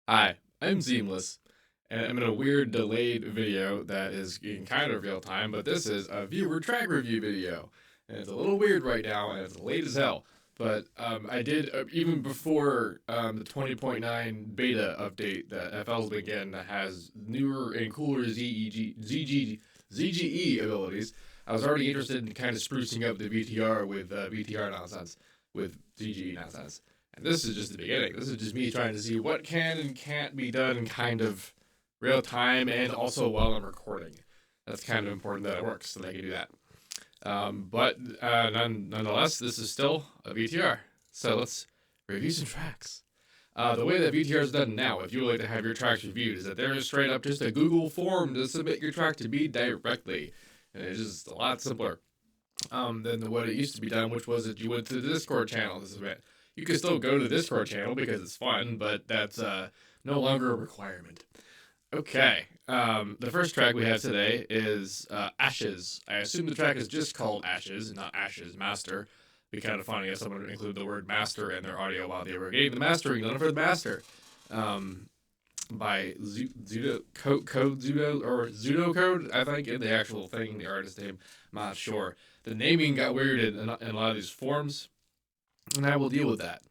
Hi, I'm Seamless, and I'm in a weird delayed video that is in kind of real time, but this is a viewer track review video. And it's a little weird right now, and it's late as hell. But I did, even before the 20.9 beta update that FL's been getting that has newer and cooler ZGE abilities, I was already interested in kind of sprucing up the VTR with VTR nonsense, with ZGE nonsense. And this is just the beginning. This is just me trying to see what can and can't be done in kind of real time and also while I'm recording. That's kind of important that it works so that I can do that. But nonetheless, this is still a VTR. So let's review some tracks. The way that VTR is done now, if you would like to have your tracks reviewed, is that there is straight up just a Google form to submit your track to me directly. And it's just a lot simpler than what it used to be done, which was that you went to the Discord channel to submit. You can still go to the Discord channel because it's fun, but that's no longer a requirement. Okay, the first track we have today is Ashes. I assume the track is just called Ashes, not Ashes Master. It'd be kind of funny if someone would include the word master in their audio while they were getting the mastering done for the master. By Xeudo Code, I think, in the actual thing, the artist name. I'm not sure. The naming got weird in a lot of these forms, and I will deal with that.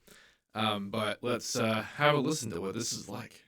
But let's have a listen to what this is like.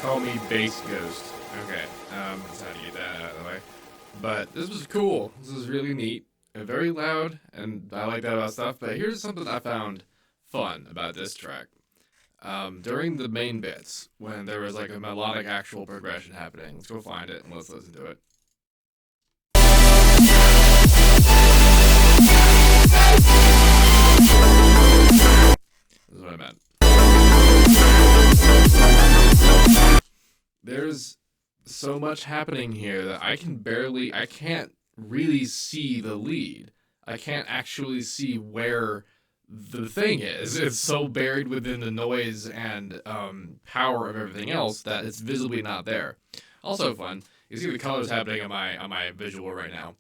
Call me Bass Ghost. Okay, that's how to get that out of the way. But this was cool. This was really neat and very loud, and I like that about stuff. But here's something I found fun about this track. During the main bits, when there was like a melodic actual progression happening, let's go find it and let's listen to it. This is what I meant. There's so much happening here that I can't really see the lead. I can't actually see where the thing is. It's so buried within the noise and power of everything else that it's visibly not there. Also fun, you see the colors happening on my visual right now.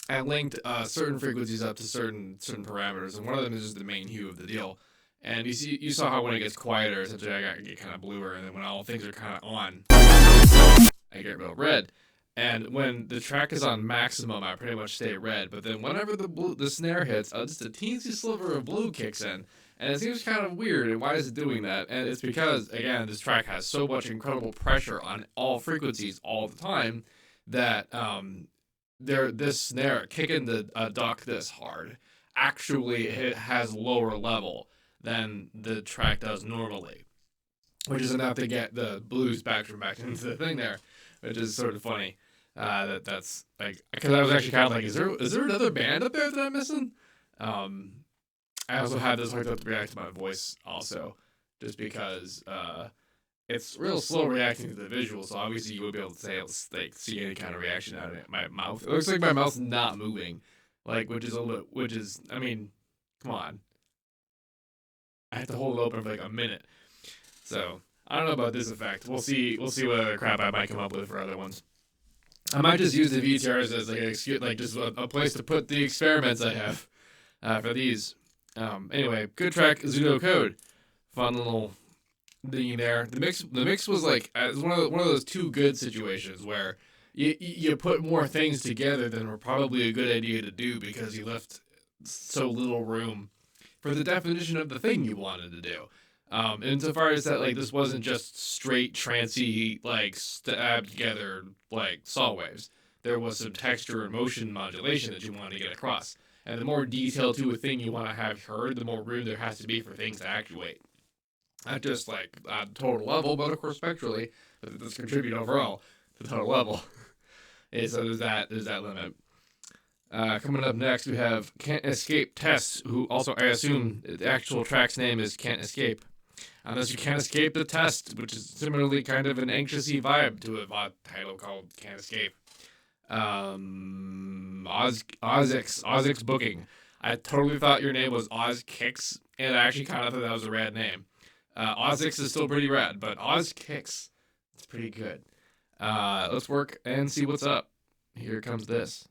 I linked certain frequencies up to certain parameters, and one of them is just the main hue of the deal. And you saw how when it gets quieter, essentially I get kind of bluer, and then when all things are kind of on, I get real red. And when the track is on maximum, I pretty much stay red. But then whenever the snare hits, just a teensy sliver of blue kicks in. And it seems kind of weird, and why is it doing that? And it's because, again, this track has so much incredible pressure on all frequencies all the time that this snare, kicking the duck this hard, actually it has lower level than the track does normally, which is enough to get the blues back into the thing there, which is sort of funny. That's like, because I was actually kind of like, is there another band up there that I'm missing? I also had this hooked up to react to my voice also, just because it's real slow reacting to the visual, so obviously you would be able to see any kind of reaction out of it. My mouth, it looks like my mouth's not moving, which is I mean, come on. I have to hold it open for like a minute. So I don't know about this effect. We'll see what other crap I might come up with for other ones. I might just use the VTRs as like an excuse, like just a place to put the experiments I have for these. Anyway, good track, Xeudo Code. Fun little thing there. The mix was like it was one of those two good situations where you put more things together than were probably a good idea to do because you left so little room for the definition of the thing you wanted to do. Insofar as that, like, this wasn't just straight trancey, like, stabbed together, like, saw waves. There was some texture and motion modulation that you wanted to get across. And the more detail to a thing you want to have heard, the more room there has to be for things to actuate. Not just, like, at total level, but, of course, spectrally. But this contribute overall to the total level. So there's that limit. Coming up next, we have Can't Escape Test, who also, I assume, the actual track's name is Can't Escape. Unless you can't escape the test, which is similarly kind of an anxious-y vibe to a title called Can't Escape. Ozicks Booking. I totally thought your name was Ozicks, and I actually kind of thought that was a rad name. Ozicks is still pretty rad, but Ozicks, it's pretty good. Let's work and see what's up. Here comes this.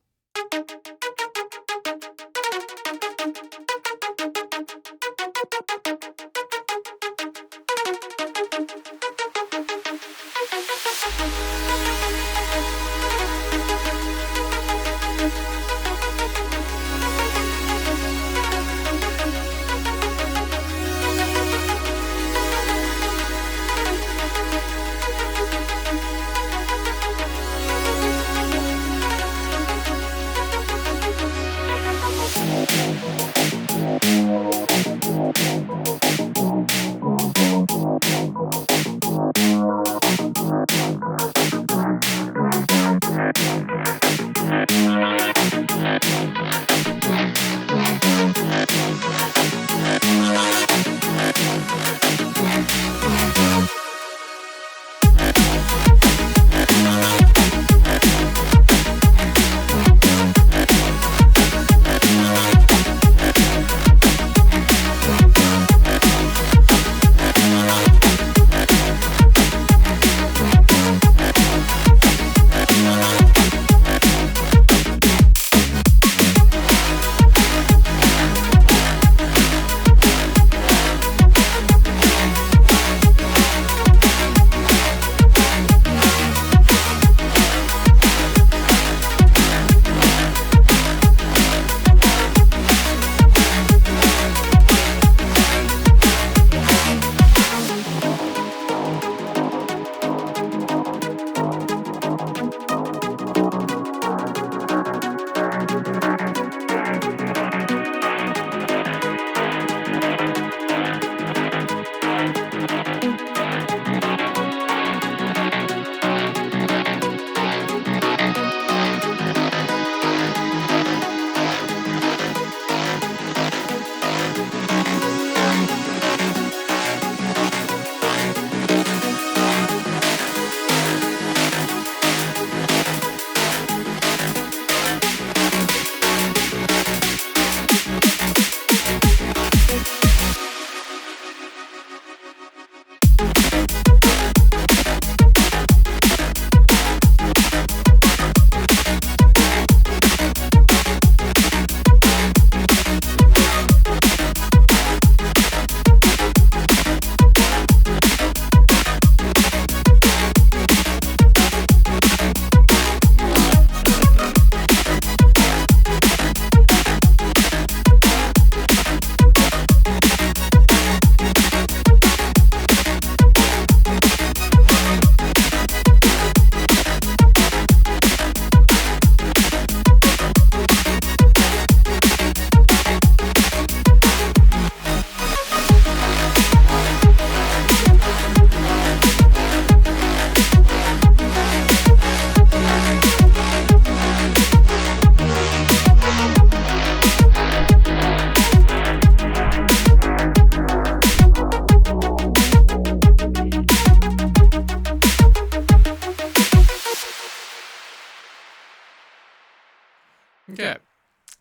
Okay.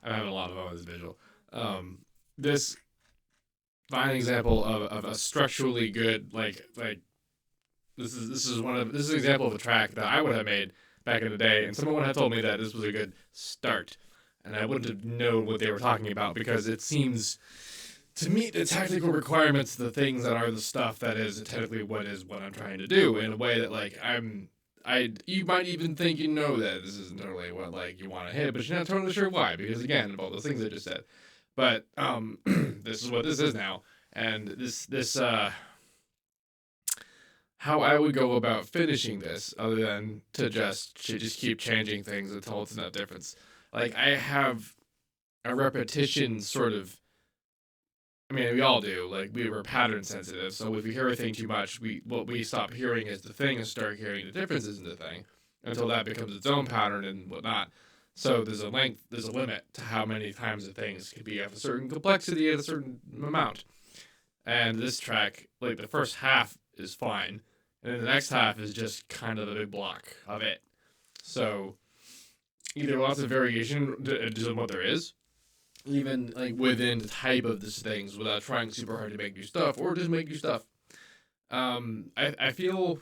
I'm having a lot of fun with this visual. This fine example of a structurally good this is an example of a track that I would have made back in the day, and someone would have told me that this was a good start, and I wouldn't have known what they were talking about because it seems to meet the technical requirements, the things that are the stuff that is technically what I'm trying to do in a way that you might even think you know that this isn't totally what you want to hit, but you're not totally sure why because again of all those things I just said. But this is what this is now, and this how I would go about finishing this, other than to just keep changing things until it's not difference. I have a repetition sort of. I mean, we all do. We were pattern sensitive, so if we hear a thing too much, what we stop hearing is the thing and start hearing the differences in the thing until that becomes its own pattern and whatnot. So there's a limit to how many times the things can be of a certain complexity at a certain amount. And this track, the first half is fine, and then the next half is just kind of a big block of it. So either lots of variation to what there is, even within the type of these things, without trying super hard to make new stuff, or just make new stuff. I feel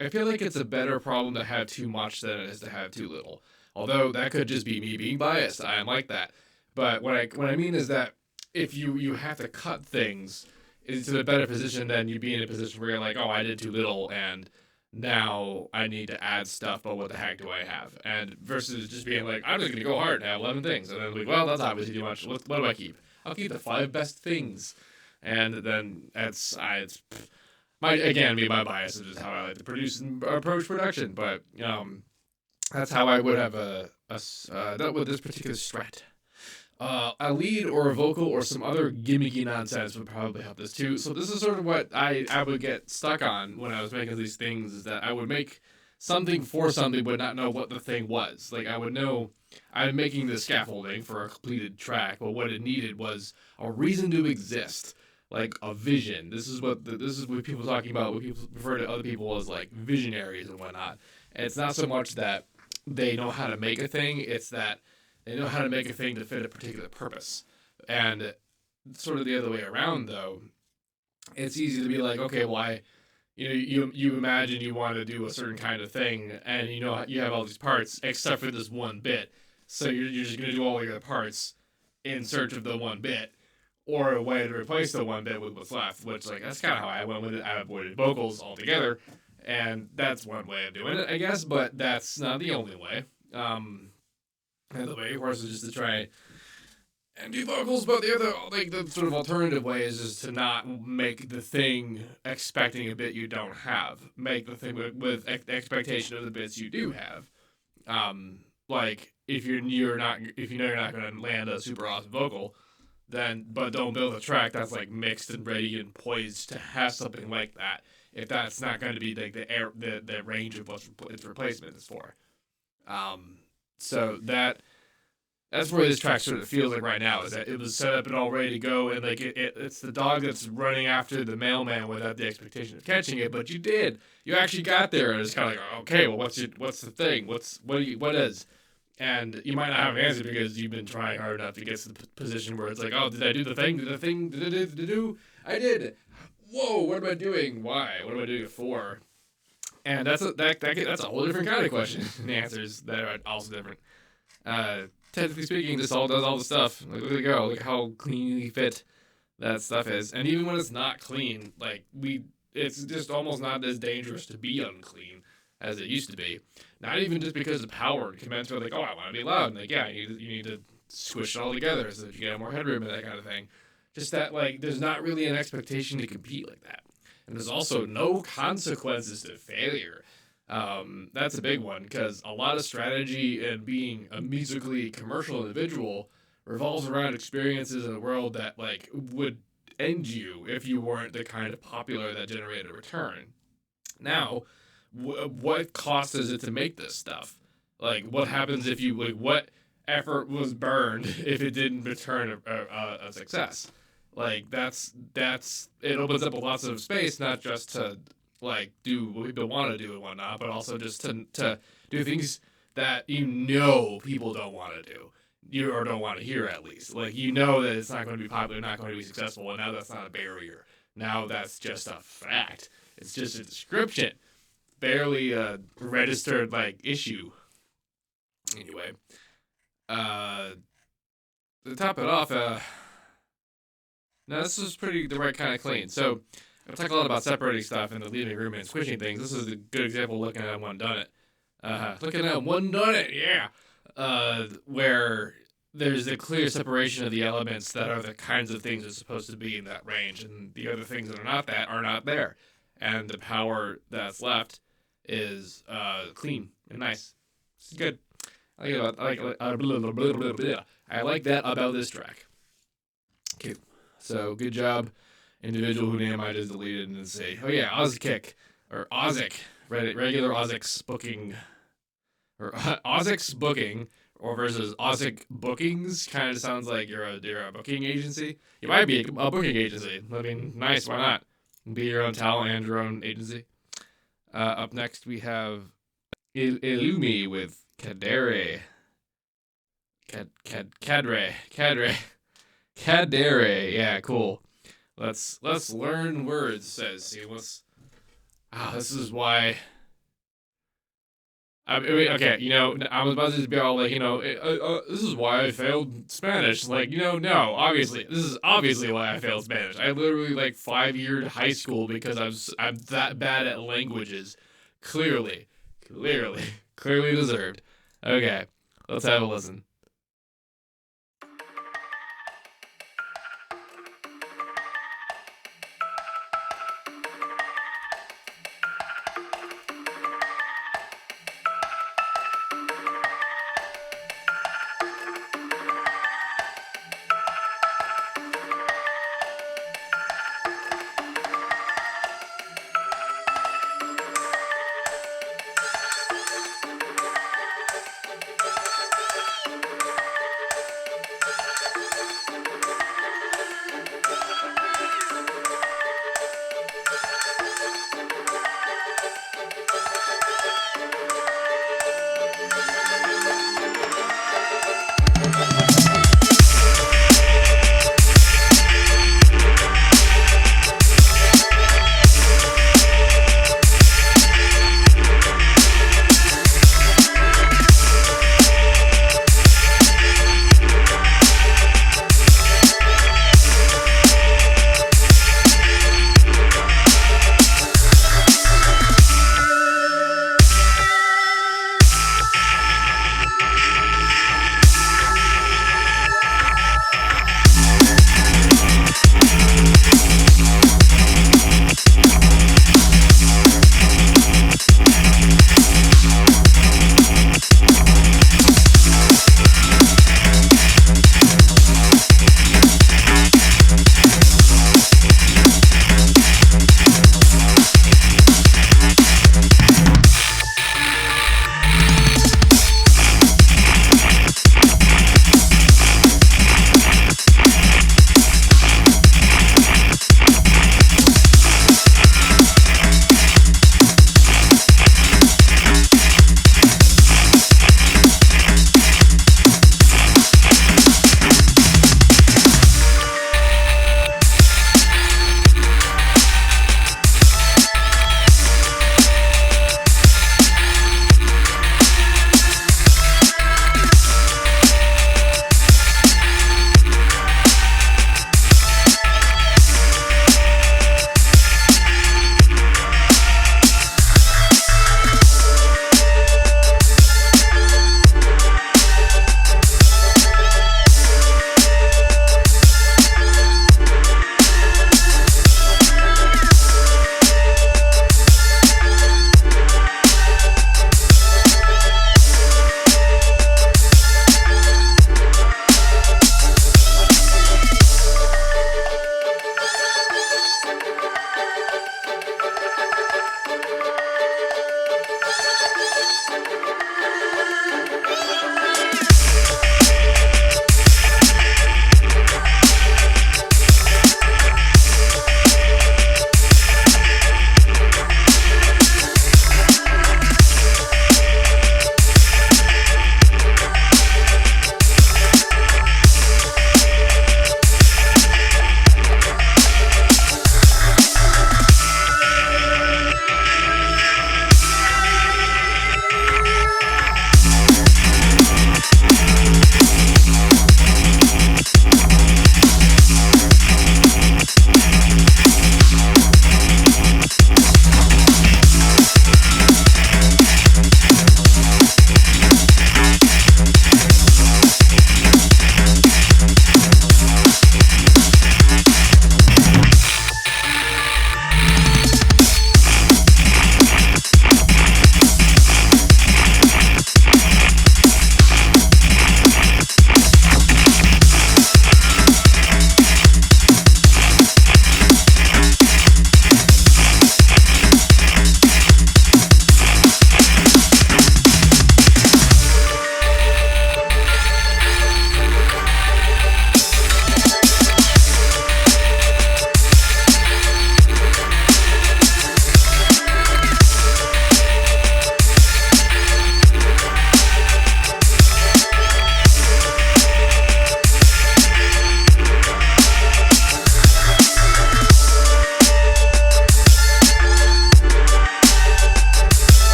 like it's a better problem to have too much than it is to have too little. Although that could just be me being biased. I am like that. But what I mean is that if you have to cut things into a better position, then you'd be in a position where you're like, oh, I did too little, and now I need to add stuff, but what the heck do I have? And versus just being like, I'm just going to go hard and have 11 things. And then well, that's obviously too much. What do I keep? I'll keep the 5 best things. And then it's my bias is just how I like to produce and approach production. But that's how I would have dealt with this particular strat. A lead or a vocal or some other gimmicky nonsense would probably help this too. So this is sort of what I would get stuck on when I was making these things, is that I would make something for something but not know what the thing was. I would know I'm making the scaffolding for a completed track, but what it needed was a reason to exist, a vision. This is what people talking about, what people refer to other people as visionaries and whatnot. And it's not so much that they know how to make a thing, it's that they know how to make a thing to fit a particular purpose. And sort of the other way around, though, it's easy to be like, okay, well, you imagine you want to do a certain kind of thing, and you have all these parts except for this one bit. So you're just going to do all your parts in search of the one bit, or a way to replace the one bit with what's left, which, that's kind of how I went with it. I avoided vocals altogether, and that's one way of doing it, I guess, but that's not the only way. And the way, of course, is just to try and do vocals, but the other, the sort of alternative way is just to not make the thing expecting a bit you don't have. Make the thing with expectation of the bits you do have. If you know you're not going to land a super awesome vocal, but don't build a track that's mixed and ready and poised to have something like that, if that's not going to be the range of what its replacement is for. So that's where this track sort of feels like right now, is that it was set up and all ready to go, and it's the dog that's running after the mailman without the expectation of catching it, but you actually got there, and it's kind of okay, well, what's the thing? What is? And you might not have an answer because you've been trying hard enough to get to the position where it's oh, did I do the thing? Did the thing? Did it do? I did. Whoa, what am I doing? Why? What am I doing it for? And that's a whole different kind of question. And the answers that are also different. Technically speaking, this all does all the stuff. Look at it go. Look how cleanly fit that stuff is. And even when it's not clean, it's just almost not as dangerous to be unclean as it used to be. Not even just because of power and comments are I want to be loud. And you need to squish it all together so that you get more headroom and that kind of thing. Just that there's not really an expectation to compete like that. And there's also no consequences to failure. That's a big one, because a lot of strategy and being a musically commercial individual revolves around experiences in the world that would end you if you weren't the kind of popular that generated a return. Now, what cost is it to make this stuff? What happens if you what effort was burned if it didn't return a success? That's it opens up lots of space, not just to do what people want to do and whatnot, but also just to do things that people don't want to do, or don't want to hear at least. Like, that it's not going to be popular, not going to be successful, and now that's not a barrier. Now that's just a fact. It's just a description, barely a registered issue. Anyway, to top it off, now this is the right kind of clean. So I talk a lot about separating stuff and the living room and squishing things. This is a good example of looking at one done it. Yeah. Where there's a clear separation of the elements that are the kinds of things that's supposed to be in that range, and the other things that are not there. And the power that's left is clean and nice. It's good. I like that about this track. Okay, so good job, individual whose name I just deleted, and then say, oh yeah, Ozkick or Ozick, regular Ozicks booking, or Ozicks booking, or versus Ozick bookings. Kind of sounds like you're a booking agency. You might be a booking agency. I mean, nice, why not? Be your own talent and your own agency. Up next we have Ellumi with Cadere. Cadere. Yeah, cool. Let's learn words, says he. This is why. Okay, I was about to be all like, this is why I failed Spanish. Like, no, obviously, this is obviously why I failed Spanish. I literally 5-year high school because I'm that bad at languages. Clearly deserved. Okay, let's have a listen.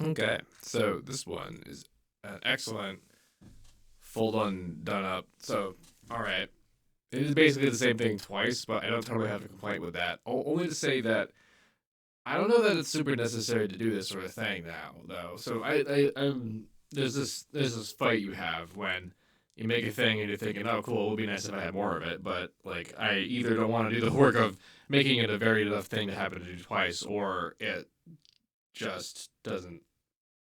Okay, so this one is an excellent full done up. So, all right. It is basically the same thing twice, but I don't totally have a complaint with that. Only to say that I don't know that it's super necessary to do this sort of thing now, though. So I'm there's this fight you have when you make a thing and you're thinking, oh, cool, it would be nice if I had more of it, but like I either don't want to do the work of making it a varied enough thing to happen to do twice, or it just doesn't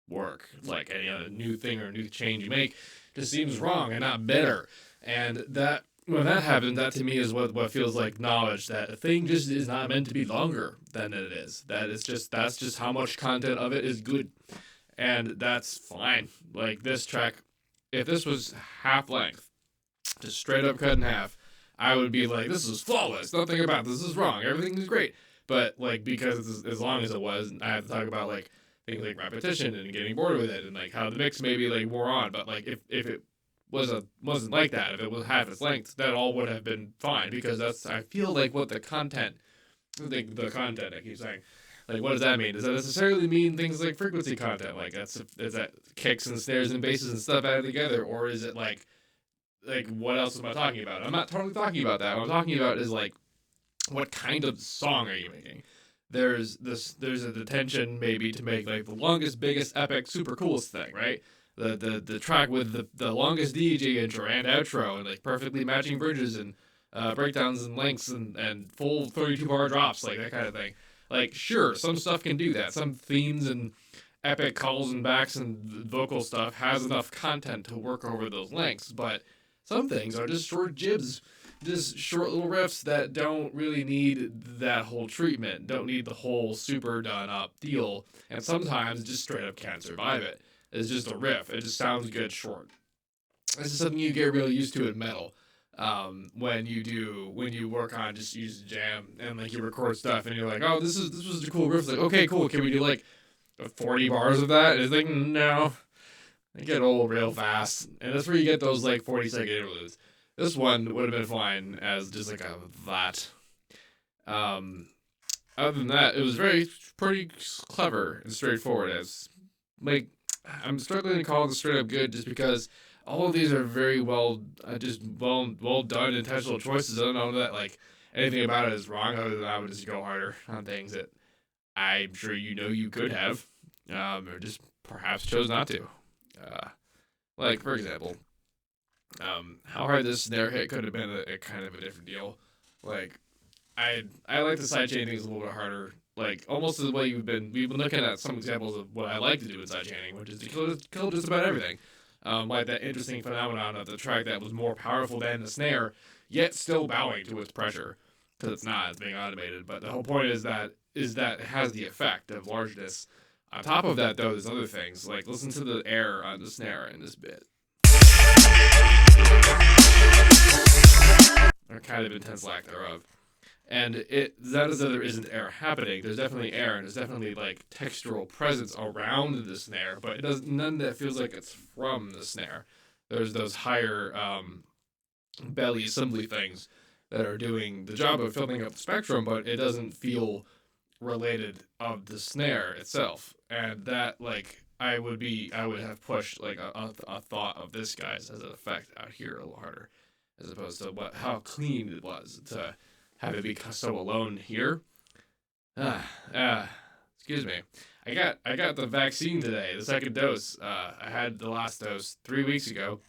work. Like any other new thing or new change you make just seems wrong and not better. And that when that happens, that to me is what feels like knowledge that a thing just is not meant to be longer than it is. That's just how much content of it is good. And that's fine. Like this track, if this was half length, just straight up cut in half, I would be like, this is flawless. Nothing about this is wrong. Everything is great. But like because as long as it was, I have to talk about like things like repetition and getting bored with it and like how the mix maybe like wore on. But like if it wasn't like that, if it was half its length, that all would have been fine because that's I feel like what the content I keep saying. Like, what does that mean? Does that necessarily mean things like frequency content? Like, is that kicks and snares and basses and stuff added together? Or is it like what else am I talking about? I'm not totally talking about that. What I'm talking about is, like, what kind of song are you making? There's a detention maybe to make, like, the longest, biggest, epic, super coolest thing, right? The track with the longest DJ intro and outro and, like, perfectly matching bridges and breakdowns and lengths and full 32-bar drops, like, that kind of thing. Like, sure, some stuff can do that. Some themes and epic calls and backs and vocal stuff has enough content to work over those lengths, but some things are just short jibs, just short little riffs that don't really need that whole treatment, don't need the whole super done up deal, and sometimes just straight up can't survive it. It's just a riff. It just sounds good short. This is something you get really used to in metal. When you work on just use jam and like you record stuff and you're like, oh, this was a cool riff. It's like, okay, cool. Can we do like 40 bars of that? And it's like, no, they get old real fast. And that's where you get those like 40-second interludes. This one would have been fine as just like a that. Other than that, it was pretty clever and straightforward. As like, I'm struggling to call it straight up good just because all of these are very well done intentional choices. I don't know that like anything about it is wrong other than I would just go harder on things that I'm sure you could have, or just perhaps chose not to. Like for example, how hard this snare hit could have been a kind of a different deal. Like I like to sidechain things a little bit harder. Like almost the way we've been looking at some examples of what I like to do in sidechaining, which is to kill just about everything. Like that interesting phenomenon of the track that was more powerful than the snare, yet still bowing to its pressure, because it's being automated. But the whole point is that it has the effect of largeness. On top of that, though, there's other things like listen to the air on the snare in this bit, or kind of intense lack thereof. And that is that there isn't air happening. There's definitely air, and there's definitely like textural presence around the snare, but it does none that feels like it's from the snare. There's those higher belly assembly things that are doing the job of filling up the spectrum, but it doesn't feel related of the snare itself. And that like I would have pushed like a thought of this guy's as an effect out here a little harder, as opposed to how clean it was to have it be so alone here. Excuse me. I got the vaccine today, the second dose. I had the last dose 3 weeks ago,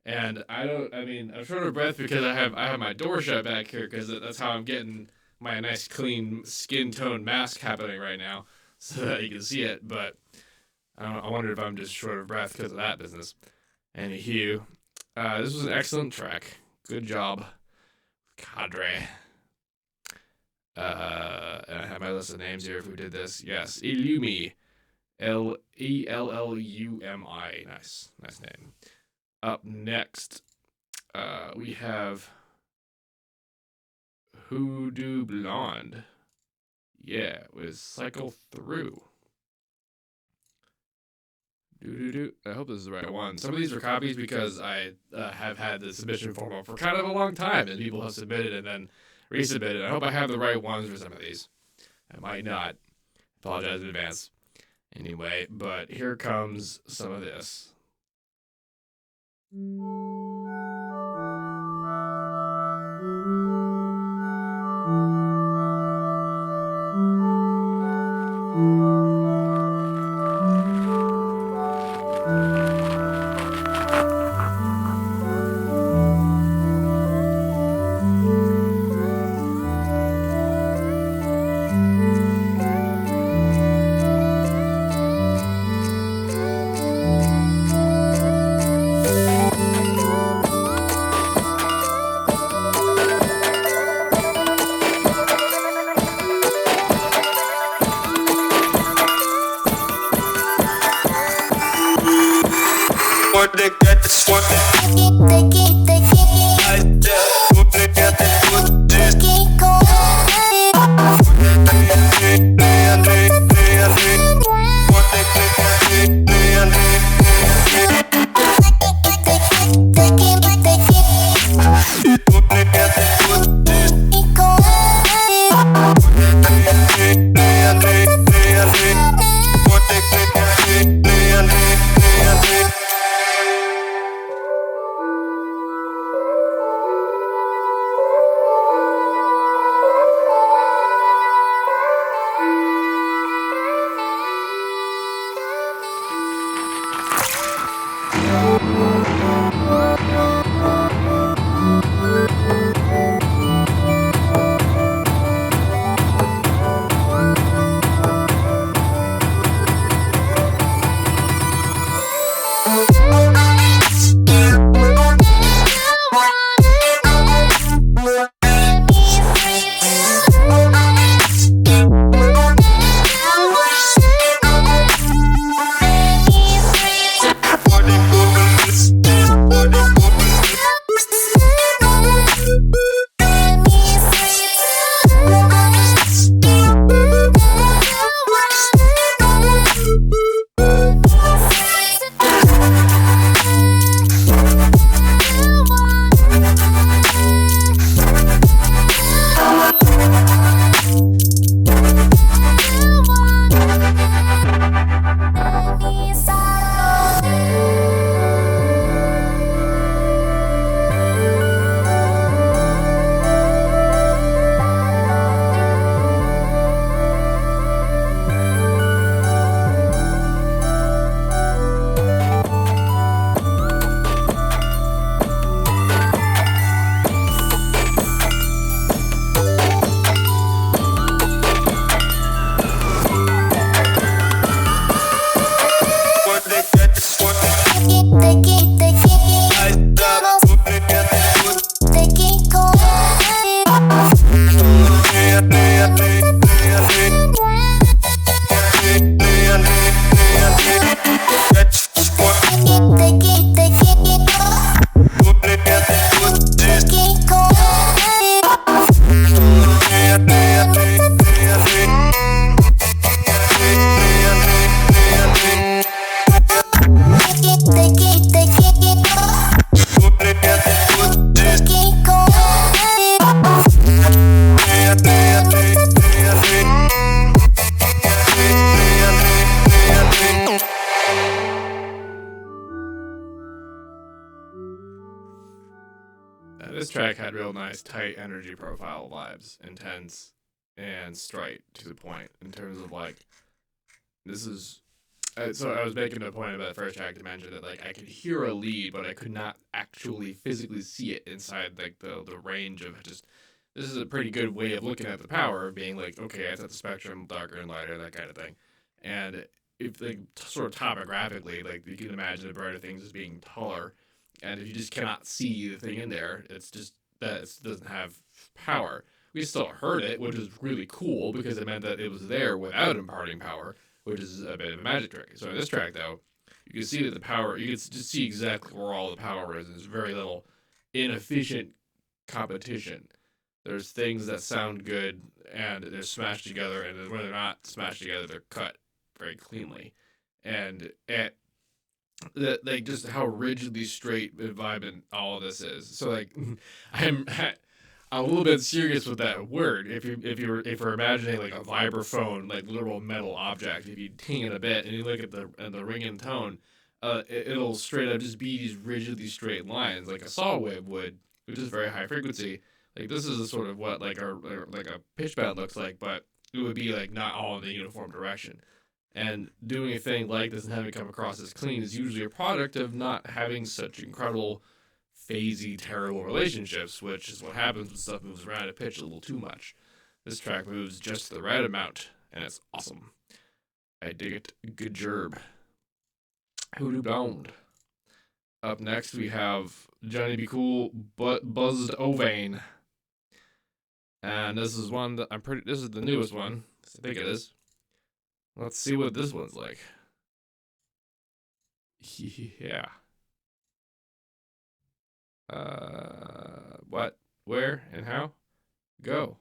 and I'm short of breath because I have my door shut back here because that's how I'm getting my nice clean skin tone mask happening right now, so that you can see it. But I wonder if I'm just short of breath because of that business. Anywho, this was an excellent track. Good job, Cadere. And I have my list of names here of who did this. Yes, Ellumi. Ellumi. Nice name. Up next, we have Hoodoo Blonde. Yeah, with Cycle Through. I hope this is the right one. Some of these are copies because I have had the submission form for kind of a long time, and people have submitted and then resubmitted. I hope I have the right ones for some of these. I might not. Apologize in advance. Anyway, but here comes some of this. This track had real nice, tight energy profile vibes, intense and straight to the point in terms of like, this is. So I was making a point about the first track to mention that like I could hear a lead, but I could not actually physically see it inside like the range of just. This is a pretty good way of looking at the power, being like, okay, it's at the spectrum, darker and lighter, that kind of thing, and if like sort of topographically, like you can imagine the brighter things as being taller. And if you just cannot see the thing in there, it's just that it doesn't have power. We still heard it, which is really cool because it meant that it was there without imparting power, which is a bit of a magic trick. So in this track, though, you can see that the power, you can just see exactly where all the power is. There's very little inefficient competition. There's things that sound good and they're smashed together, and when they're not smashed together, they're cut very cleanly. And that like just how rigidly straight and vibrant all of this is. So like I'm a little bit serious with that word. If you're imagining like a vibraphone, like literal metal object, if you ting it a bit and you look at the ring and tone, it'll straight up just be these rigidly straight lines like a saw wave would, which is very high frequency. Like this is a sort of what like a pitch bend looks like, but it would be like not all in the uniform direction. And doing a thing like this and having it come across as clean is usually a product of not having such incredible, phasey, terrible relationships, which is what happens when stuff moves around at pitch a little too much. This track moves just the right amount, and it's awesome. I dig it. Good job. Hoodoo bound. Up next, we have Jonny Be Cool, Buzdovane. And this is one that this is the newest one. I think it is. Let's see what this one's like. Yeah. What, where, and how? Go.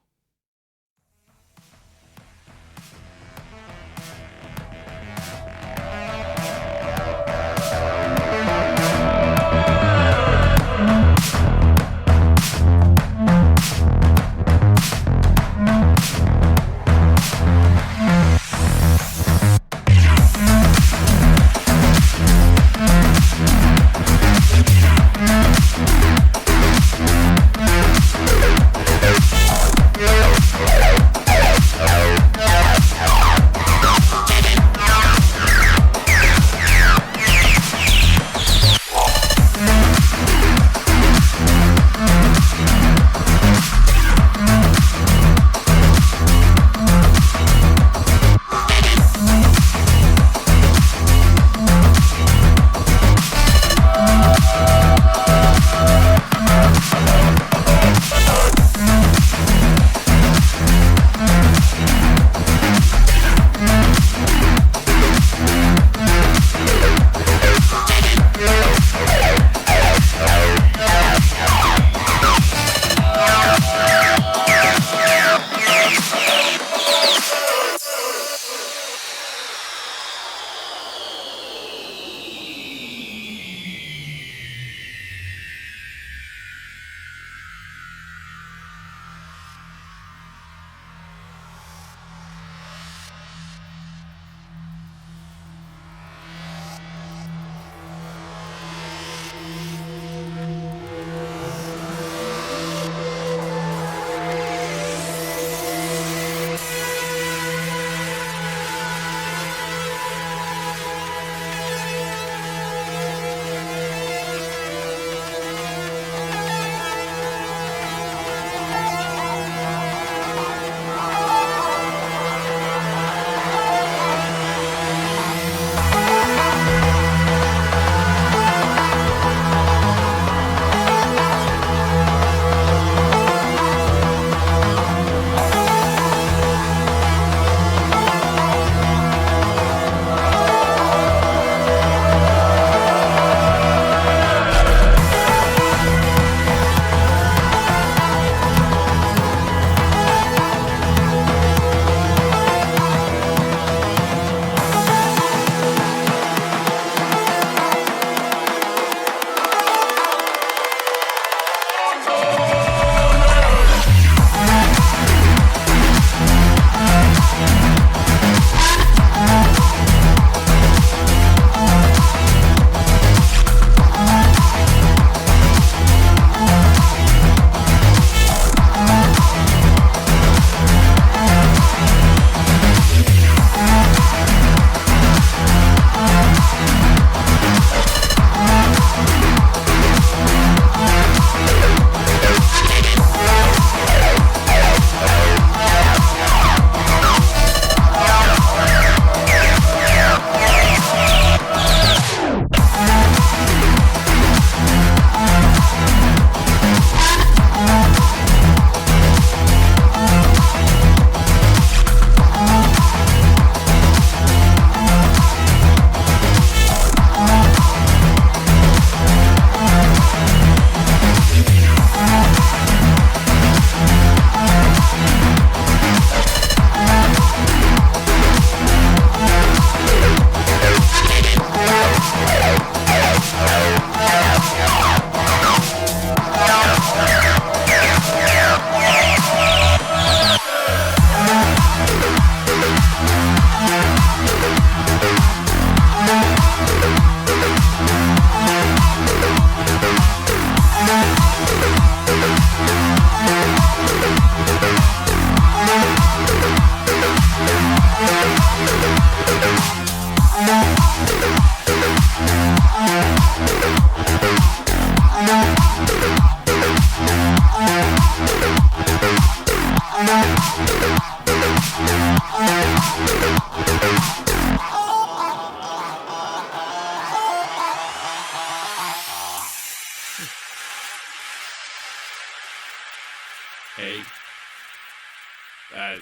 Hey.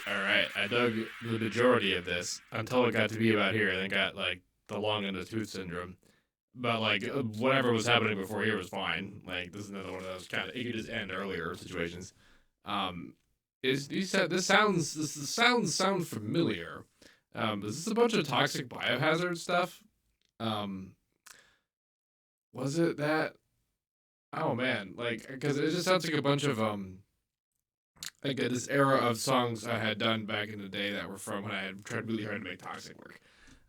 Alright, I dug the majority of this until it got to be about here, and then got, like, the long end of tooth syndrome. But, like, whatever was happening before here was fine. Like, this is another one of those kind of, it could just end earlier situations. You said, this sounds sound familiar. Is this a bunch of toxic biohazard stuff? Was it that? Oh, man, like, because it just sounds like a bunch of, like this era of songs I had done back in the day that were from when I had tried really hard to make Toxic work.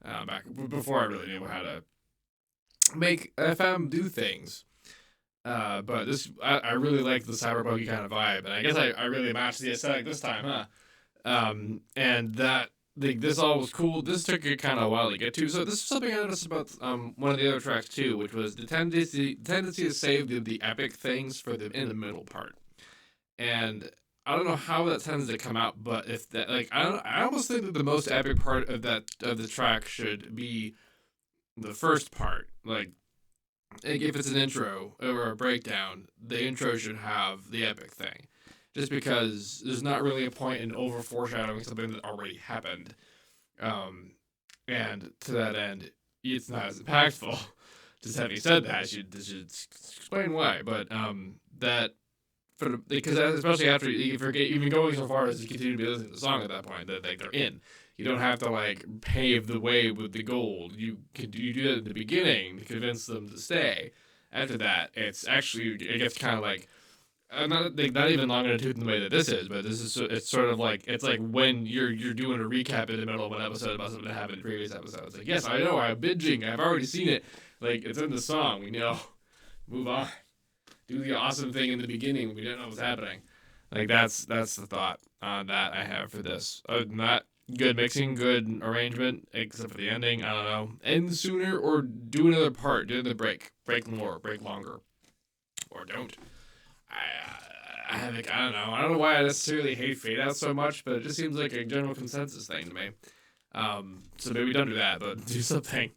Back before I really knew how to make FM do things. But this, I really like the cyberpunky kind of vibe, and I guess I really matched the aesthetic this time, huh? And that this all was cool. This took it kind of a while to get to. So this is something I noticed about one of the other tracks too, which was the tendency to save the epic things for the in the middle part. And I don't know how that tends to come out, but if that, like, I almost think that the most epic part of the track should be the first part. Like if it's an intro or a breakdown, the intro should have the epic thing, just because there's not really a point in over foreshadowing something that already happened. And to that end, it's not as impactful. Just having said that, I should explain why. But that. Because especially after you forget, even going so far as to continue to be listening to the song at that point, that like they're in. You don't have to like pave the way with the gold. You do that at the beginning to convince them to stay. After that, it gets kind of like not even long in a tooth in the way that this is, but it's sort of like it's like when you're doing a recap in the middle of an episode about something that happened in the previous episode. It's like, yes, I know, I'm binging, I've already seen it. Like it's in the song, we know. Move on. Do the awesome thing in the beginning when we didn't know what was happening. Like that's the thought that I have for this. Other than that, good mixing, good arrangement, except for the ending. I don't know. End sooner or do another part. Do the break more, break longer, or don't. I don't know. I don't know why I necessarily hate Fade Out so much, but it just seems like a general consensus thing to me. So maybe don't do that, but do something.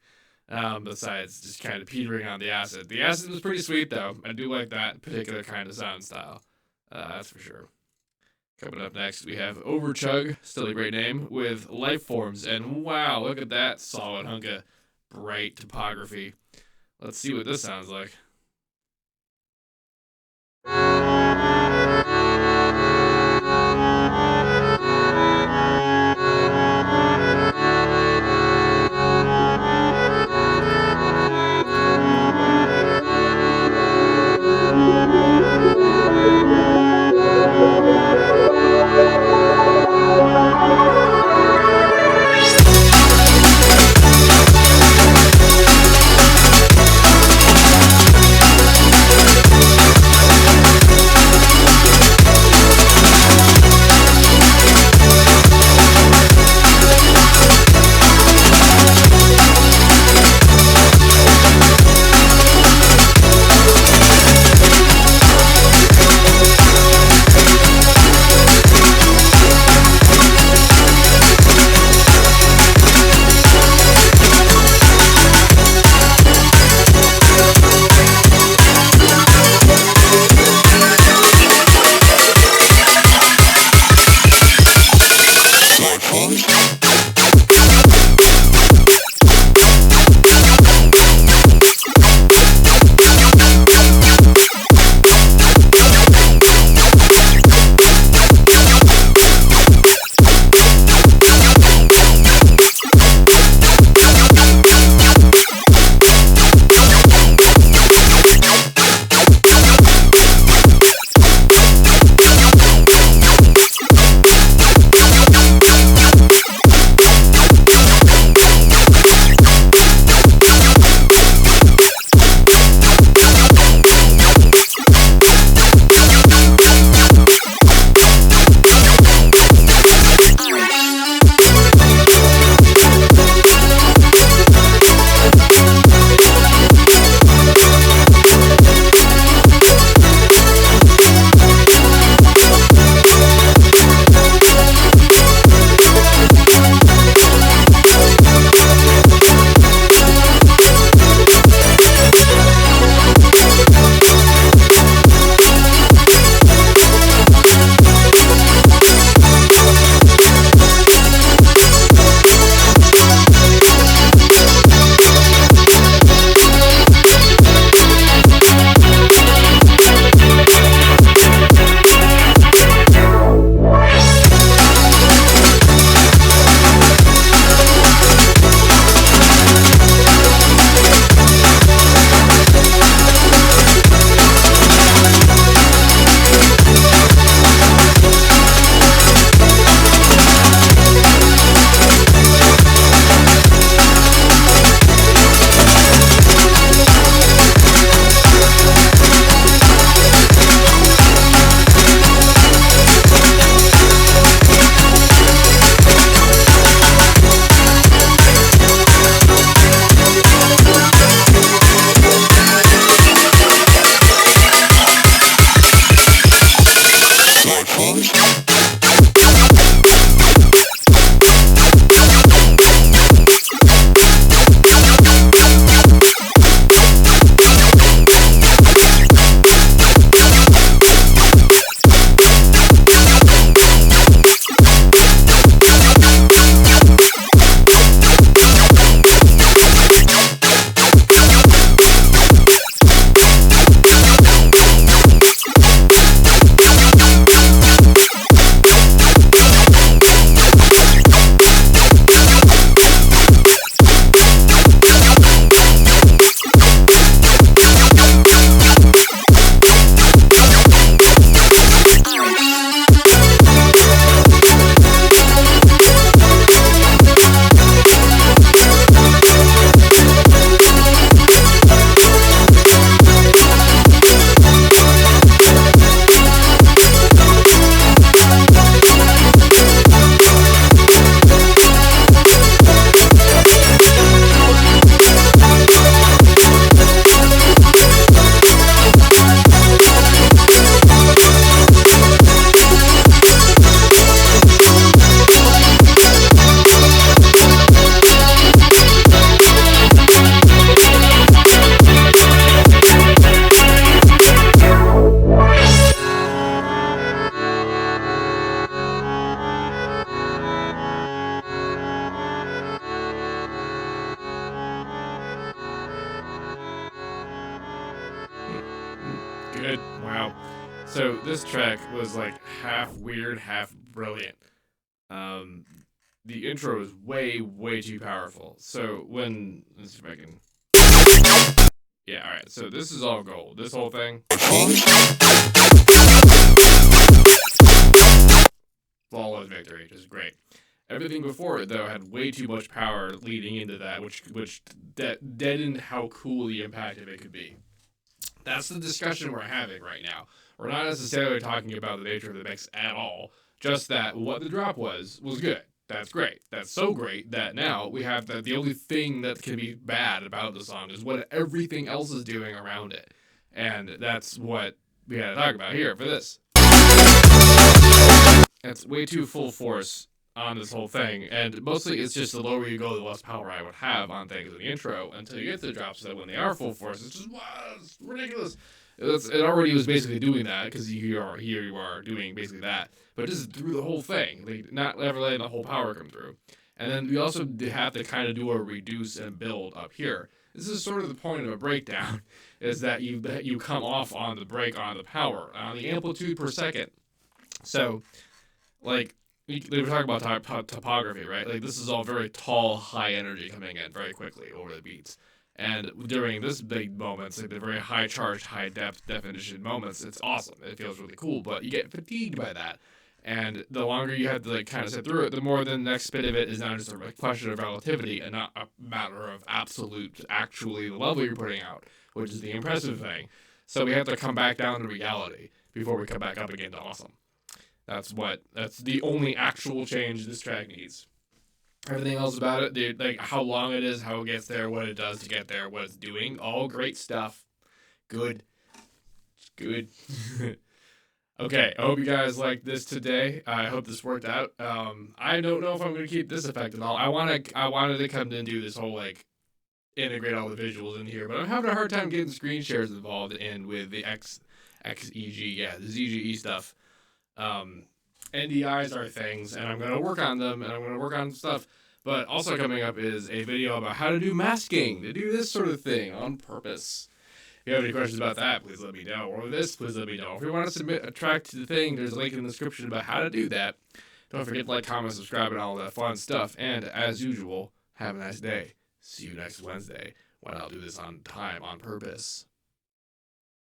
Besides just kind of petering on the acid. The acid was pretty sweet, though. I do like that particular kind of sound style. That's for sure. Coming up next, we have Overchug, still a great name, with Life Forms. And wow, look at that solid hunk of bright topography. Let's see what this sounds like. good. Wow. So this track was like half weird, half brilliant. The intro is way too powerful. So when let's see if I can. Yeah, all right. So this is all gold. This whole thing. Flawless victory, just great. Everything before it though had way too much power leading into that, which deadened how cool the impact of it could be. That's the discussion we're having right now. We're not necessarily talking about the nature of the mix at all. Just that what the drop was good. That's great. That's so great that now we have that the only thing that can be bad about the song is what everything else is doing around it. And that's what we had to talk about here for this. It's way too full force on this whole thing, and mostly it's just the lower you go, the less power I would have on things in the intro until you get to the drops. So that when they are full force, it's just wow, it's ridiculous. It already was basically doing that because you are doing basically that, but just through the whole thing, like not ever letting the whole power come through. And then we also have to kind of do a reduce and build up here. This is sort of the point of a breakdown, is that you come off on the break on the power on the amplitude per second. So, like they were talking about topography, right? Like this is all very tall, high energy coming in very quickly over the beats. And during this big moments, like the very high charged, high depth definition moments, it's awesome. It feels really cool, but you get fatigued by that. And the longer you have to like kind of sit through it, the more the next bit of it is now just a question of relativity and not a matter of absolute, actually the level you're putting out, which is the impressive thing. So we have to come back down to reality before we come back up again to awesome. That's the only actual change this track needs. Everything else about it, dude, like how long it is, how it gets there, what it does to get there, what it's doing, all great stuff. Good. Good. Okay, I hope you guys liked this today. I hope this worked out. I don't know if I'm gonna keep this effect at all. I wanted to come in and do this whole like integrate all the visuals in here, but I'm having a hard time getting screen shares involved in with the XEG, the ZGE stuff. NDIs are things, and I'm going to work on them, and I'm going to work on stuff. But also coming up is a video about how to do masking, to do this sort of thing on purpose. If you have any questions about that, please let me know. Or this, please let me know. If you want to submit a track to the thing, there's a link in the description about how to do that. Don't forget to like, comment, subscribe, and all that fun stuff. And as usual, have a nice day. See you next Wednesday when I'll do this on time, on purpose.